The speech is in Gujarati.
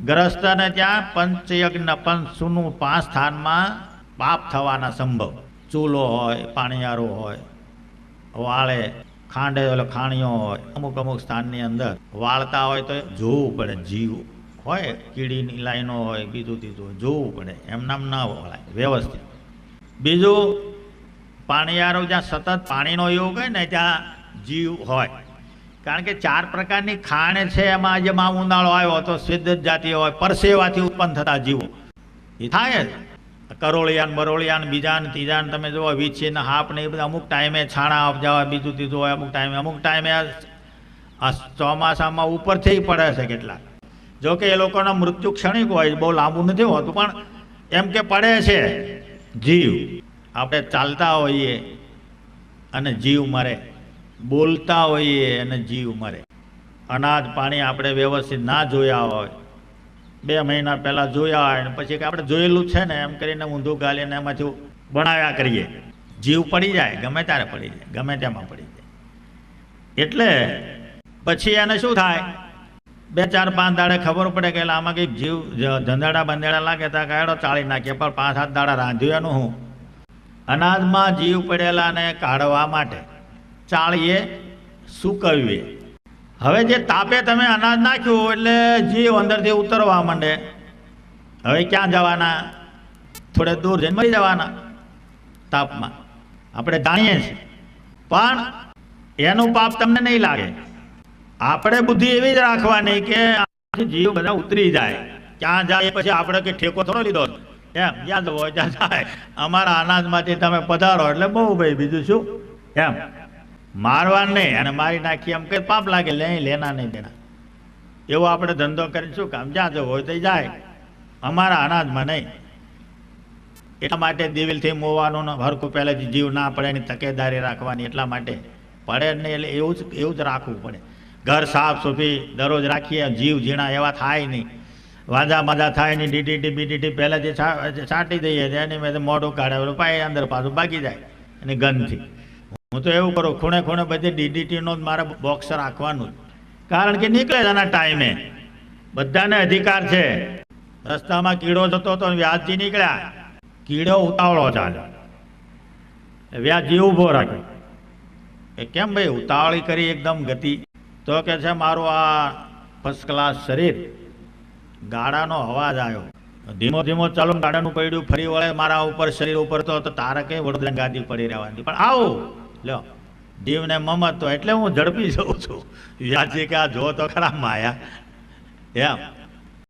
ગ્રસ્તને ત્યાં પંચયજ્ઞ પંચસુનું 5 સ્થાનમાં પાપ થવાના સંભવ. ચૂલો હોય, પાણીયારો હોય, વાળે ખાંડે એટલે ખાણીઓ હોય, અમુક અમુક સ્થાનની અંદર વાળતા હોય તો જોવું પડે. જીવ હોય, કીડીની લાઈનો હોય, બીજું ત્રીજું હોય, જોવું પડે. એમ નામ ના વળાય, વ્યવસ્થિત. બીજું, પાણીયારો જ્યાં સતત પાણીનો યોગ હોય ને ત્યાં જીવ હોય. કારણ કે 4 પ્રકારની ખાણ છે. એમાં જેમાં ઉનાળો આવ્યો તો સિદ્ધ જાતિ હોય, પરસેવાથી ઉત્પન્ન થતા જીવો એ થાય જ. કરોળિયાન બરોળિયાન બીજાન ત્રીજાન તમે જુઓ, વીછી ને હાપ ને એ બધા અમુક ટાઈમે છાણા અપજાવા, બીજું ત્રીજું હોય, અમુક ટાઈમે આ ચોમાસામાં ઉપરથી પડે છે કેટલાક. જોકે એ લોકોના મૃત્યુ ક્ષણિક હોય, બહુ લાંબુ નથી હોતું, પણ એમ કે પડે છે જીવ. આપણે ચાલતા હોઈએ અને જીવ મરે, બોલતા હોઈએ અને જીવ મરે. અનાજ પાણી આપણે વ્યવસ્થિત ના જોયા હોય, 2 મહિના પહેલાં જોયા હોય ને પછી આપણે જોયેલું છે ને એમ કરીને ઊંધું ગાલીને એમાંથી બનાવ્યા કરીએ, જીવ પડી જાય, ગમે ત્યારે પડી જાય, ગમે તેમાં પડી જાય. એટલે પછી એને શું થાય, 2 4 5 દાડે ખબર પડે કે આમાં કંઈક જીવ ધંધાડા બંધાડા લાગે તો કાયડો ચાળી નાખીએ. પણ 5 7 દાડા રાંધ્યું એનું હું? અનાજમાં જીવ પડેલાને કાઢવા માટે ચાળીએ, સૂકવીએ. હવે જે તાપે તમે અનાજ નાખ્યું એટલે જીવ અંદરથી ઉતરવા માંડે. હવે ક્યાં જવાના? થોડે દૂર જઈને મરી જવાના તાપમાં. આપણે જાણીએ છીએ, પણ એનું પાપ તમને નહીં લાગે. આપણે બુદ્ધિ એવી જ રાખવાની કે જીવ બધા ઉતરી જાય. ક્યાં જાય પછી આપણે કે ઠેકો થોડો લીધો, એમ યાદ હોય ત્યાં જાય. અમારા અનાજમાંથી તમે પધારો એટલે બહુ ભાઈ, બીજું શું એમ. મારવા નહીં, અને મારી નાખી એમ કે પાપ લાગે, લેના નહીં દેના. એવો આપણે ધંધો કરીને શું કામ? જ્યાં જવું હોય તો જાય, અમારા અનાજમાં નહીં. એટલા માટે દિલથી મોવાનું હરખું પહેલેથી જીવ ના પડે એની તકેદારી રાખવાની. એટલા માટે પડે નહીં એટલે એવું જ રાખવું પડે. ઘર સાફ સુફી દરરોજ રાખીએ, જીવ ઝીણા એવા થાય નહીં, વાંધા માજા થાય નહીં. ડીડીટી બીડીટી પહેલાંથી છાંટી દઈએ, એની મેં મોઢું કાઢે પાય અંદર પાછું ભાગી જાય એની ગંધથી. હું તો એવું કરું, ખૂણે ખૂણે બધી ડીડીટીનો જ મારે બોક્સ રાખવાનું જ. કારણ કે નીકળે જ એના ટાઈમે. બધાને અધિકાર છે. રસ્તામાં કીડો જતો હતો, વ્યાજજી નીકળ્યા, કીડો ઉતાવળો ચાલે, વ્યાજજી ઊભો રાખ્યો. એ કેમ ભાઈ ઉતાવળી કરી એકદમ ગતિ? તો કે છે મારું આ ફર્સ્ટ ક્લાસ શરીર, ગાડાનો અવાજ આવ્યો, ધીમો ધીમો ચાલો, ગાડાનું પડ્યું ફરી વળે મારા ઉપર, શરીર ઉપર તો તારે કઈ વડોદરા ગાદી પડી રહેવાની. પણ આવું લ્યો, જીવને મમત તો એટલે હું ઝડપી જઉં છું. વ્યાજી કે આ જો તો ખરા માયા એમ.